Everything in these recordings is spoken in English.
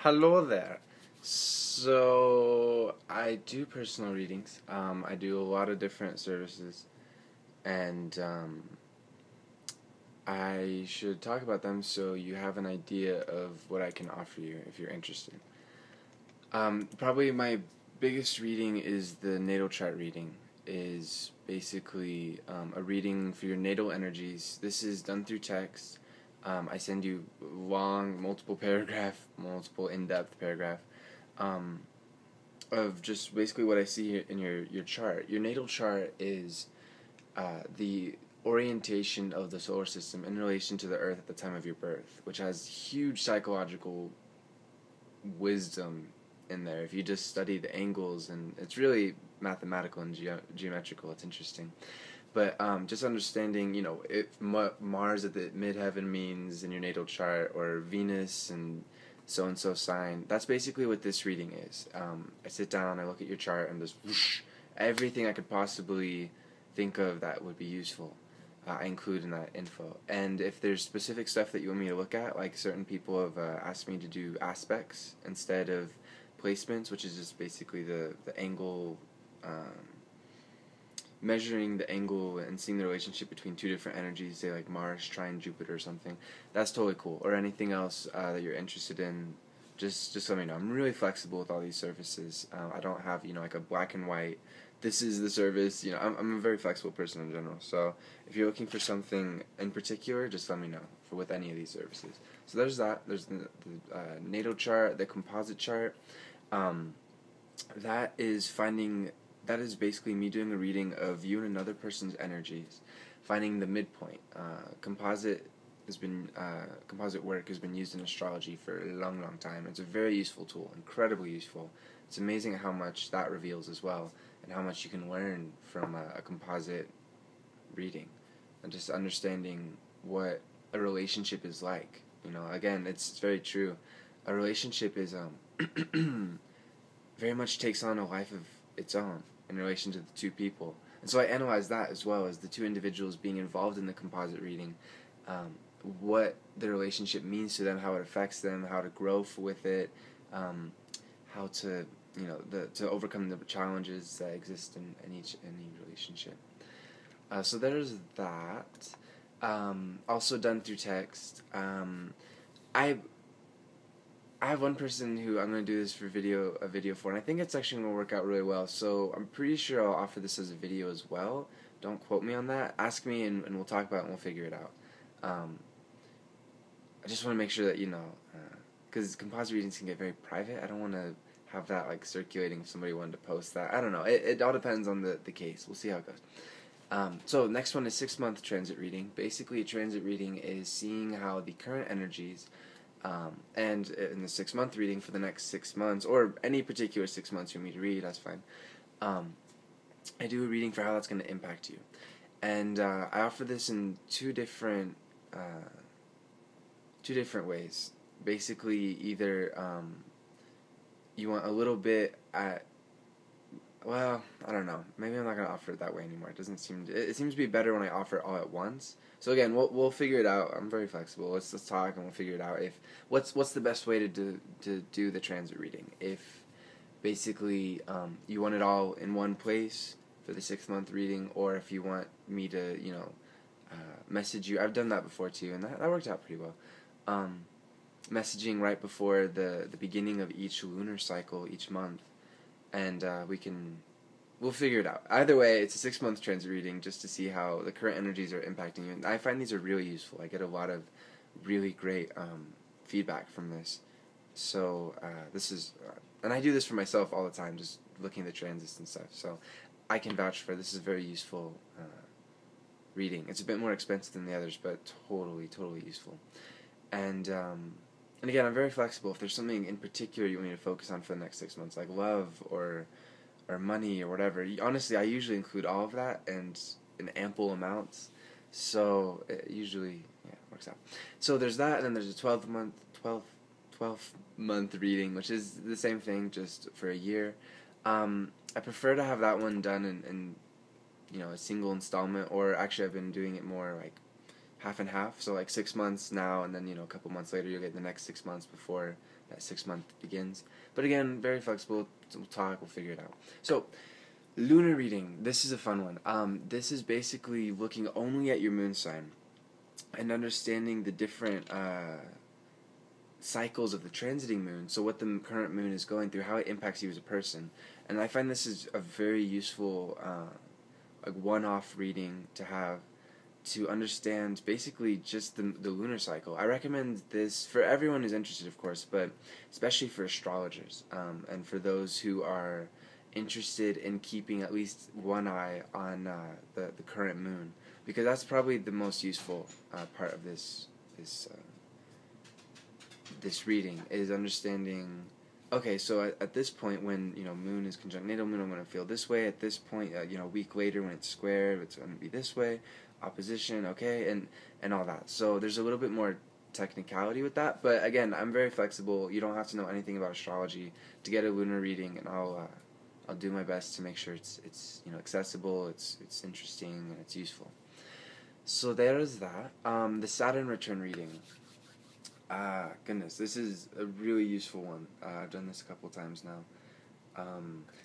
Hello there. So I do personal readings. I do a lot of different services, and I should talk about them so you have an idea of what I can offer you if you're interested. Probably my biggest reading is the natal chart reading. Is basically a reading for your natal energies. This is done through text. I send you long, multiple in-depth paragraph, um, of just basically what I see in your chart. Your natal chart is the orientation of the solar system in relation to the Earth at the time of your birth, which has huge psychological wisdom in there. If you just study the angles, and it's really mathematical and geometrical, it's interesting. But just understanding, if Mars at the midheaven means in your natal chart, or Venus and so sign, that's basically what this reading is. I sit down, I look at your chart, and just whoosh, everything I could possibly think of that would be useful, I include in that info. And if there's specific stuff that you want me to look at, like certain people have asked me to do aspects instead of placements, which is just basically the angle, measuring the angle and seeing the relationship between two different energies, say like Mars trine Jupiter or something. That's totally cool. Or anything else that you're interested in, just let me know. I'm really flexible with all these services. I don't have like a black and white. This is the service. I'm a very flexible person in general. So if you're looking for something in particular, just let me know with any of these services. So there's that. There's the natal chart, the composite chart. That is basically me doing a reading of you and another person's energies, finding the midpoint. Composite work has been used in astrology for a long time. It's a very useful tool, incredibly useful. It's amazing how much that reveals as well, and how much you can learn from a composite reading, and just understanding what a relationship is like. Again, it's very true. A relationship is very much takes on a life of its own in relation to the two people. And so I analyze that as well as the two individuals being involved in the composite reading, what the relationship means to them, how it affects them, how to grow with it, how to to overcome the challenges that exist in any relationship. So there's that. Also done through text. I have one person who I'm going to do this for a video for, and I think it's actually going to work out really well, so I'm pretty sure I'll offer this as a video as well. Don't quote me on that. Ask me, and we'll talk about it, and we'll figure it out. I just want to make sure that, because composite readings can get very private. I don't want to have that, circulating if somebody wanted to post that. I don't know. It all depends on the case. We'll see how it goes. So next one is 6-month transit reading. Basically, a transit reading is seeing how the current energies, and in the 6-month reading for the next 6 months, or any particular 6 months you want me to read, that's fine. I do a reading for how that's going to impact you. And I offer this in two different ways. Basically, either you want a little bit at, well, I don't know. Maybe I'm not going to offer it that way anymore. It seems to be better when I offer it all at once. So again, we'll figure it out. I'm very flexible. Let's talk and we'll figure it out. If what's the best way to do the transit reading? If basically you want it all in one place for the 6-month reading, or if you want me to message you. I've done that before too, and that worked out pretty well. Messaging right before the beginning of each lunar cycle each month, and we'll figure it out. Either way, it's a 6-month transit reading just to see how the current energies are impacting you. And I find these are really useful. I get a lot of really great feedback from this. So this is, and I do this for myself all the time, just looking at the transits and stuff. So I can vouch for this is a very useful reading. It's a bit more expensive than the others, but totally useful. And again, I'm very flexible. If there's something in particular you want me to focus on for the next 6 months, like love or money or whatever, honestly, I usually include all of that and in ample amounts. So it usually works out. So there's that, and then there's a 12-month reading, which is the same thing, just for a year. I prefer to have that one done in a single installment, or actually I've been doing it more like half and half. So like 6 months now, and then a couple months later you'll get the next 6 months before that 6 month begins. But again, very flexible. We'll talk. We'll figure it out. So lunar reading. This is a fun one. This is basically looking only at your moon sign and understanding the different cycles of the transiting moon, so what the current moon is going through, how it impacts you as a person. And I find this is a very useful like one-off reading to have to understand basically just the lunar cycle. I recommend this for everyone who's interested, of course, but especially for astrologers and for those who are interested in keeping at least one eye on the current moon, because that's probably the most useful part of this reading, is understanding, okay, so at this point when moon is conjunct natal moon, I'm going to feel this way. At this point, a week later when it's square, it's going to be this way. Opposition, okay, and all that. So there's a little bit more technicality with that, but again, I'm very flexible. You don't have to know anything about astrology to get a lunar reading, and I'll do my best to make sure it's accessible, it's interesting, and it's useful. So there's that. The Saturn return reading. Goodness, this is a really useful one. I've done this a couple times now.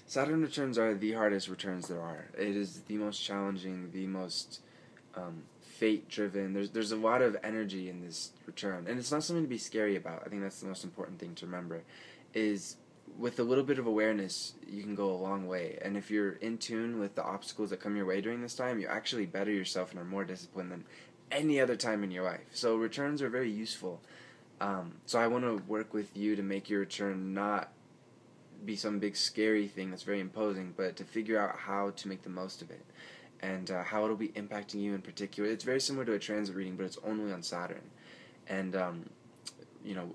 Saturn returns are the hardest returns there are. It is the most challenging, the most fate-driven. There's a lot of energy in this return, and it's not something to be scary about. I think that's the most important thing to remember, is with a little bit of awareness, you can go a long way. And if you're in tune with the obstacles that come your way during this time, you actually better yourself and are more disciplined than any other time in your life. So returns are very useful. So I want to work with you to make your return not be some big scary thing that's very imposing, but to figure out how to make the most of it, and how it'll be impacting you in particular. It's very similar to a transit reading, but it's only on Saturn. And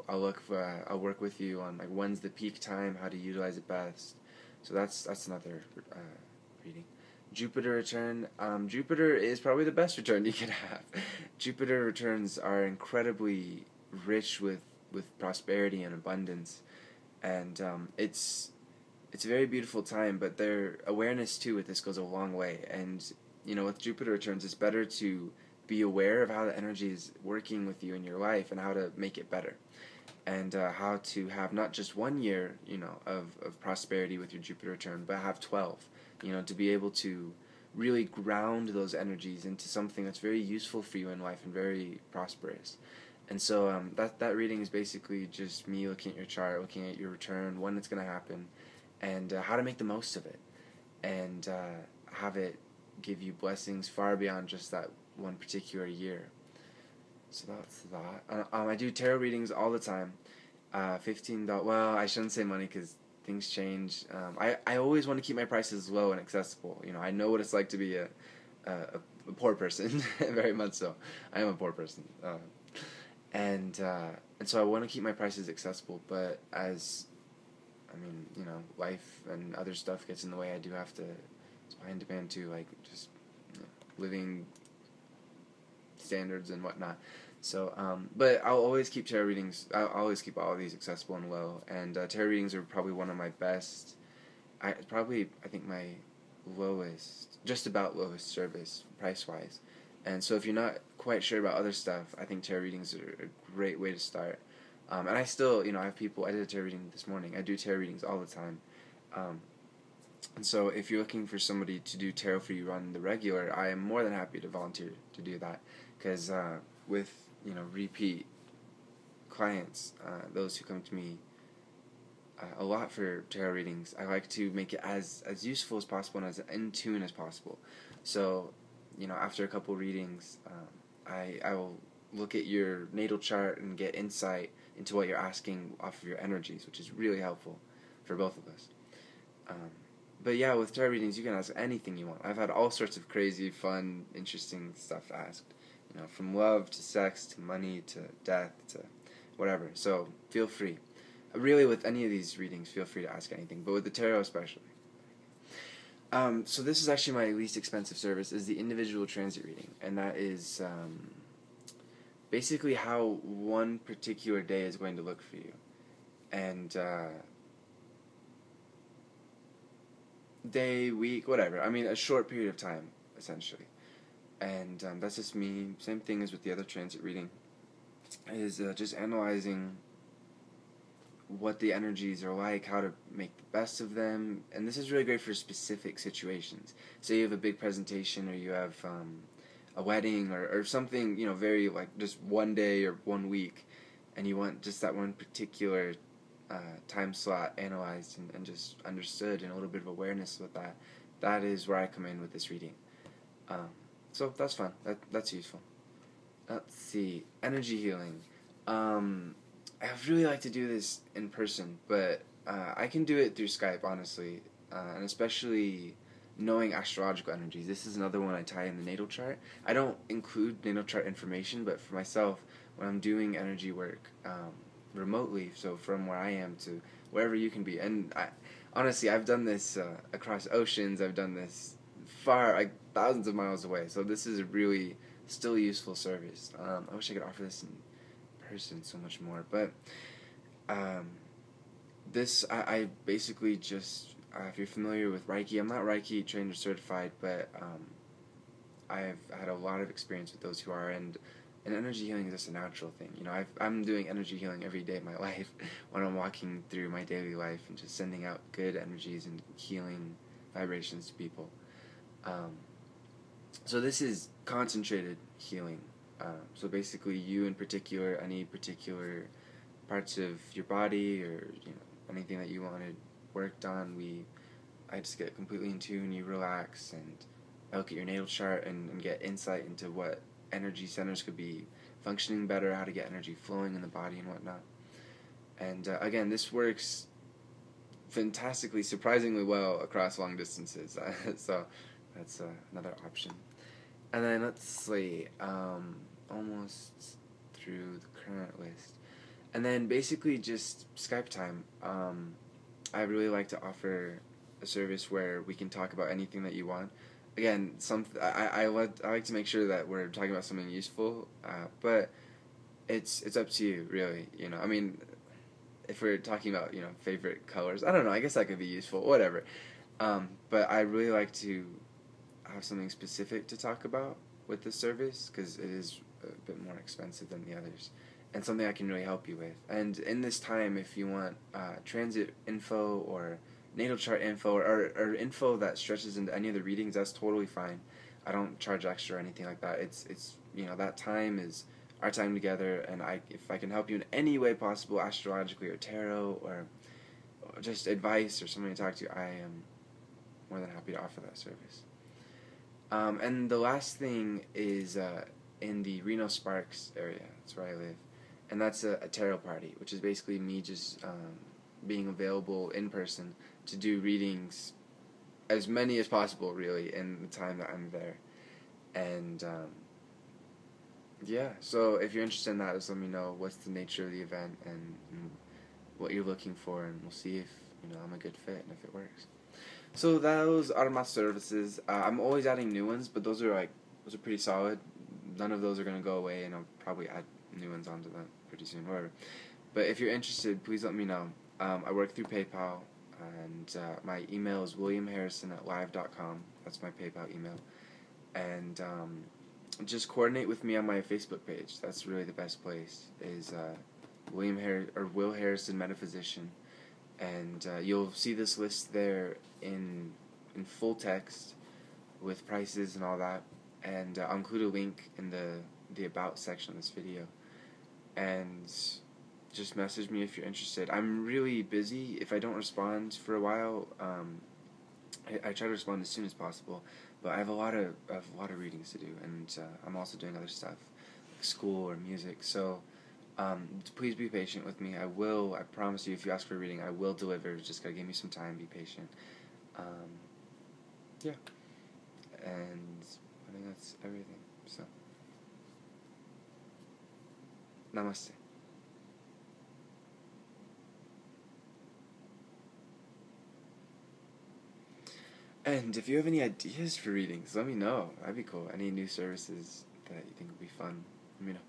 I'll work with you on like when's the peak time, how to utilize it best. So that's another reading. Jupiter return. Jupiter is probably the best return you can have. Jupiter returns are incredibly rich with prosperity and abundance, and it's a very beautiful time, but their awareness too with this goes a long way. And with Jupiter returns, it's better to be aware of how the energy is working with you in your life and how to make it better, and how to have not just 1 year of prosperity with your Jupiter return, but have 12, to be able to really ground those energies into something that's very useful for you in life and very prosperous. And so that reading is basically just me looking at your chart, looking at your return, when it's going to happen, and how to make the most of it, and have it give you blessings far beyond just that one particular year. So that's that. I do tarot readings all the time. $15. Well, I shouldn't say money because things change. I always want to keep my prices low and accessible. I know what it's like to be a poor person, very much so. I am a poor person. And so I want to keep my prices accessible, but as life and other stuff gets in the way, I do have to supply and demand too, like just living standards and whatnot. So, but I'll always keep tarot readings. I'll always keep all of these accessible and low. And tarot readings are probably one of my best. I think my lowest, just about lowest service price wise. And so if you're not quite sure about other stuff, I think tarot readings are a great way to start. And I still, I have people, I did a tarot reading this morning. I do tarot readings all the time. And so if you're looking for somebody to do tarot for you on the regular, I am more than happy to volunteer to do that. Because with, repeat clients, those who come to me a lot for tarot readings, I like to make it as useful as possible and as in tune as possible. So, after a couple readings, I will look at your natal chart and get insight into what you're asking off of your energies, which is really helpful for both of us. But yeah, with tarot readings, you can ask anything you want. I've had all sorts of crazy, fun, interesting stuff asked. From love to sex to money to death to whatever. So feel free. Really, with any of these readings, feel free to ask anything, but with the tarot especially. So this is actually my least expensive service, is the individual transit reading, and that is basically how one particular day is going to look for you. And day, week, whatever. I mean, a short period of time, essentially. And that's just me. Same thing as with the other transit reading, is just analyzing what the energies are like, how to make the best of them. And this is really great for specific situations. Say you have a big presentation, or you have a wedding, or something, very like just one day or 1 week, and you want just that one particular time slot analyzed and just understood, and a little bit of awareness with that. That is where I come in with this reading. So that's fun. That's useful. Let's see. Energy healing. I would really like to do this in person, but I can do it through Skype, honestly, and especially knowing astrological energies. This is another one I tie in the natal chart. I don't include natal chart information, but for myself, when I'm doing energy work remotely, so from where I am to wherever you can be, and honestly, I've done this across oceans. I've done this far, like thousands of miles away. So this is a really still useful service. I wish I could offer this in person so much more, but this I basically just if you're familiar with Reiki, I'm not Reiki trained or certified, but I've had a lot of experience with those who are, and energy healing is just a natural thing. I'm doing energy healing every day of my life when I'm walking through my daily life and just sending out good energies and healing vibrations to people. So this is concentrated healing. So basically, you in particular, any particular parts of your body, or anything that you wanted worked on, I just get completely in tune. You relax, and I look at your natal chart and get insight into what energy centers could be functioning better, how to get energy flowing in the body and whatnot. And again, this works fantastically, surprisingly well across long distances. So that's another option. And then let's see, almost through the current list. And then basically just Skype time. I really like to offer a service where we can talk about anything that you want. Again, I like to make sure that we're talking about something useful, but it's up to you, really. I mean, if we're talking about favorite colors, I don't know. I guess that could be useful. Whatever. But I really like to have something specific to talk about with this service, because it is a bit more expensive than the others, and something I can really help you with. And in this time, if you want transit info or natal chart info, or info that stretches into any of the readings, that's totally fine. I don't charge extra or anything like that. It's that time is our time together, and if I can help you in any way possible, astrologically or tarot, or just advice or somebody to talk to, I am more than happy to offer that service. And the last thing is in the Reno Sparks area. That's where I live. And that's a tarot party, which is basically me just being available in person to do readings, as many as possible, really, in the time that I'm there. And yeah, so if you're interested in that, just let me know what's the nature of the event and what you're looking for, and we'll see if I'm a good fit and if it works. So those are my services. I'm always adding new ones, but those are pretty solid. None of those are gonna go away, and I'll probably add new ones onto them pretty soon, whatever. But if you're interested, please let me know. I work through PayPal, and my email is williamharrison@live.com. That's my PayPal email. And just coordinate with me on my Facebook page. That's really the best place, is Will Harrison Metaphysician. And you'll see this list there in full text with prices and all that. And I'll include a link in the About section of this video. And just message me if you're interested. I'm really busy. If I don't respond for a while, I try to respond as soon as possible. But I have a lot of readings to do, and I'm also doing other stuff, like school or music. So please be patient with me. I promise you, if you ask for a reading, I will deliver. Just gotta give me some time, be patient. Yeah. And I think that's everything. So, namaste. And if you have any ideas for readings, let me know. That'd be cool. Any new services that you think would be fun, let me know.